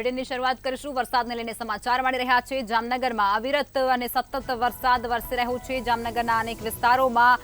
બુલેટિનની શરૂઆત કરીશું। વરસાદને લઈને સમાચાર મળી રહ્યા છે। જામનગરમાં અવિરત અને સતત વરસાદ વરસી રહ્યો છે। જામનગરના અનેક વિસ્તારોમાં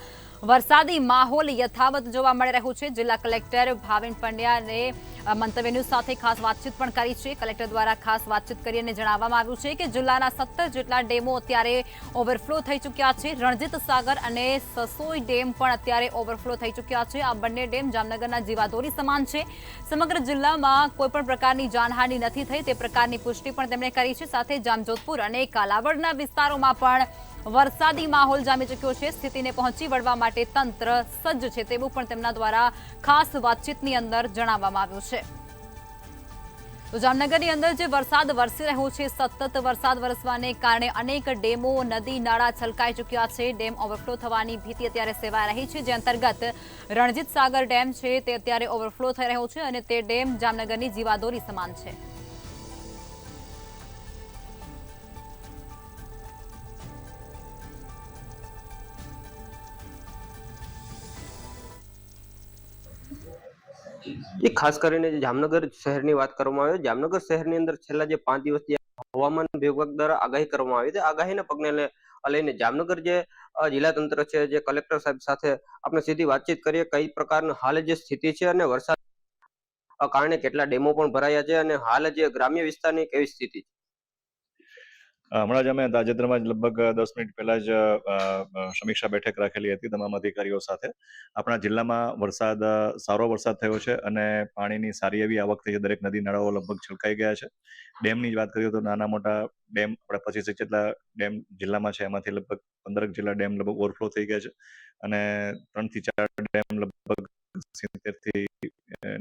વરસાદી માહોલ યથાવત જોવા મળી રહ્યો છે। જિલ્લા કલેક્ટર ભાવિન પંડ્યાને મંતવ્ય ન્યૂઝ સાથે ખાસ વાતચીત પણ કરી છે। કલેક્ટર દ્વારા ખાસ વાતચીત કરીને જણાવવામાં આવ્યું છે કે જિલ્લાના 17 જેટલા ડેમો અત્યારે ઓવરફ્લો થઈ ચૂક્યા છે। રણજીત સાગર અને સસોઈ ડેમ પણ અત્યારે ઓવરફ્લો થઈ ચૂક્યા છે। આ બંને ડેમ જામનગરના જીવાદોરી સમાન છે। સમગ્ર જિલ્લામાં કોઈપણ પ્રકારની જાનહાનિ નથી થઈ તે પ્રકારની પુષ્ટિ પણ તેમણે કરી છે। સાથે જામજોધપુર અને કાલાવડના વિસ્તારોમાં પણ વરસાદી માહોલ જામી ચૂક્યો છે। સ્થિતિને પહોંચી વળવા માટે તંત્ર સજ્જ છે તેવું પણ તેમના દ્વારા ખાસ વાતચીતની અંદર જણાવવામાં આવ્યું છે। તો જામનગરની અંદર જે વરસાદ વરસી રહ્યો છે, સતત વરસાદ વરસવાને કારણે અનેક ડેમો, નદી, નાળા છલકાઈ ચૂક્યા છે। ડેમ ઓવરફ્લો થવાની ભીતિ અત્યારે સેવાઈ રહી છે, જે અંતર્ગત રણજીત સાગર ડેમ છે તે અત્યારે ઓવરફ્લો થઈ રહ્યો છે અને તે ડેમ જામનગરની જીવાદોરી સમાન છે। ये खास કરીને જામનગર શહેરની વાત કરવામાં આવે જામનગર શહેરની અંદર છેલ્લા જે 5 દિવસથી હવામાન વિભાગ દ્વારા આગાહી કરવામાં આવી છે। આગાહીના પગલે લઈને જામનગર જે જિલ્લા તંત્ર છે, જે કલેક્ટર સાહેબ સાથે આપણે સીધી વાતચીત કરીએ કઈ પ્રકારની હાલ જે સ્થિતિ છે અને વરસાદ કારણે કેટલા ડેમો પણ ભરાયા છે અને હાલ જે ગ્રામ્ય વિસ્તારની કેવી સ્થિતિ છે। હમણાં જ અમે તાજેતરમાં જ લગભગ 10 મિનિટ પહેલા જ સમીક્ષા બેઠક રાખેલી હતી તમામ અધિકારીઓ સાથે। આપણા જિલ્લામાં સારો વરસાદ થયો છે અને પાણીની સારી એવી આવક થઈ છે। દરેક નદી નાળાઓ લગભગ છલકાઈ ગયા છે। ડેમની જ વાત કરીએ તો નાના મોટા ડેમ આપણે 25 જેટલા ડેમ જિલ્લામાં છે, એમાંથી લગભગ 15 જેટલા ડેમ લગભગ ઓવરફ્લો થઈ ગયા છે અને 3 થી 4 ડેમ લગભગ 70 થી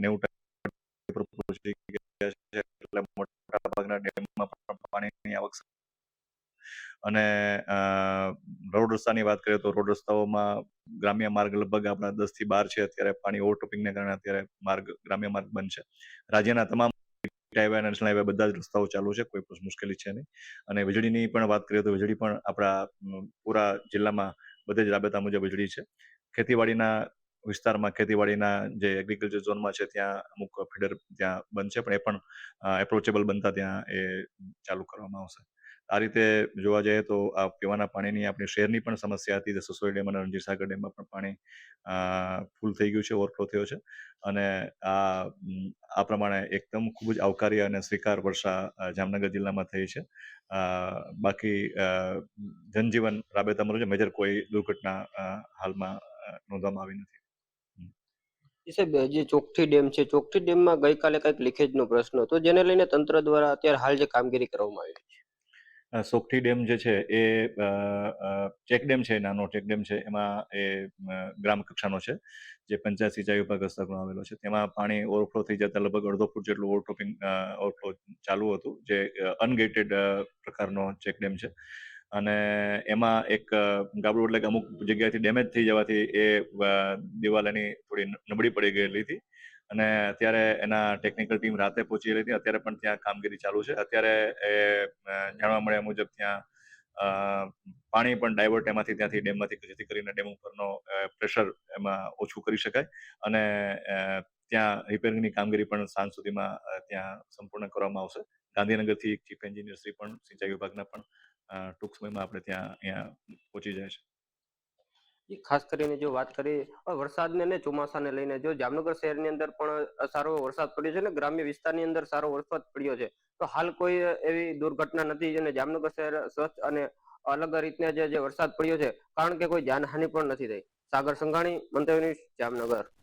90% પહોંચી ગયા છે। એટલે મોટા ભાગના ડેમમાં પણ પાણીની આવક અને રોડ રસ્તાની વાત કરીએ તો રોડ રસ્તાઓમાં ગ્રામ્ય માર્ગ લગભગ આપણા 10 થી 12 છે। અત્યારે પાણી ઓવરટોપિંગને કારણે અત્યારે ગ્રામ્ય માર્ગ બંધ છે। રાજ્યના તમામ હાઈવે અને નેશનલ હાઈવે બધા જ રસ્તાઓ ચાલુ છે, કોઈ પણ મુશ્કેલી છે નહીં। અને વીજળીની પણ વાત કરીએ તો વીજળી પણ આપણા પૂરા જિલ્લામાં બધે જ રાબેતા મુજબ વીજળી છે। ખેતીવાડીના વિસ્તારમાં ખેતીવાડીના જે એગ્રીકલ્ચર ઝોનમાં છે ત્યાં અમુક ફીડર ત્યાં બંધ છે, પણ એ પણ એપ્રોચેબલ બનતા ત્યાં એ ચાલુ કરવામાં આવશે। આ રીતે જોવા જઈએ તો આ પીવાના પાણીની આપણી શહેરની પણ સમસ્યા હતી, જે સસોઈ ડેમ અને રણજીત સાગર ડેમમાં પણ પાણી ફૂલ થઈ ગયું છે, ઓવરફ્લો થયો છે અને આ પ્રમાણે એકદમ ખૂબ જ આવકાર્ય અને સ્વીકાર વર્ષા જામનગર જિલ્લામાં થઈ છે। બાકી જનજીવન રાબેતા મુજબ મેજર કોઈ દુર્ઘટના હાલમાં નોંધવામાં આવી નથી। સાહેબ, જે ચોકઠી ડેમ છે, ચોકઠી ડેમમાં ગઈકાલે કંઈક લીકેજનો પ્રશ્ન હતો, જેને લઈને તંત્ર દ્વારા અત્યારે હાલ જે કામગીરી કરવામાં આવી છે। સોકઠી ડેમ જે છે એ ચેક ડેમ છે, નાનો ચેક ડેમ છે, એમાં એ ગ્રામ કક્ષાનો છે, જે પંચાયત સિંચાઈ વિભાગ હસ્તકમાં આવેલો છે। તેમાં પાણી ઓવરફ્લો થઈ જતા લગભગ અડધો ફૂટ જેટલું ઓવરફ્લો ચાલુ હતું, જે અનગેટેડ પ્રકારનો ચેક ડેમ છે અને એમાં એક ગાબડું એટલે કે અમુક જગ્યાએથી ડેમેજ થઈ જવાથી એ દિવાલ એની થોડી નબળી પડી ગયેલી હતી અને અત્યારે એના ટેકનિકલ ટીમ રાતે પહોંચી ગઈ હતી। અત્યારે પણ ત્યાં કામગીરી ચાલુ છે। અત્યારે એ જાણવા મળ્યા મુજબ ત્યાં પાણી પણ ડાયવર્ટ એમાંથી ત્યાંથી ડેમમાંથી, જેથી કરીને ડેમ ઉપરનો પ્રેશર એમાં ઓછું કરી શકાય અને ત્યાં રિપેરિંગની કામગીરી પણ સાંજ સુધીમાં ત્યાં સંપૂર્ણ કરવામાં આવશે। ગાંધીનગરથી ચીફ એન્જિનિયર શ્રી પણ સિંચાઈ વિભાગના પણ ટૂંક સમયમાં આપણે ત્યાં અહીંયા પહોંચી જાય છે। ખાસ કરીને જો વાત કરીએ વરસાદને ને ચોમાસાને લઈને, જો જામનગર શહેરની અંદર પણ સારો વરસાદ પડ્યો છે ને ગ્રામ્ય વિસ્તારની અંદર સારો વરસાદ પડ્યો છે, તો હાલ કોઈ એવી દુર્ઘટના નથી અને જામનગર શહેર સ્વચ્છ અને અલગ રીતના જે વરસાદ પડ્યો છે, કારણ કે કોઈ જાનહાનિ પણ નથી થઈ। સાગર સંઘાણી, મંતવ્ય ન્યૂઝ, જામનગર।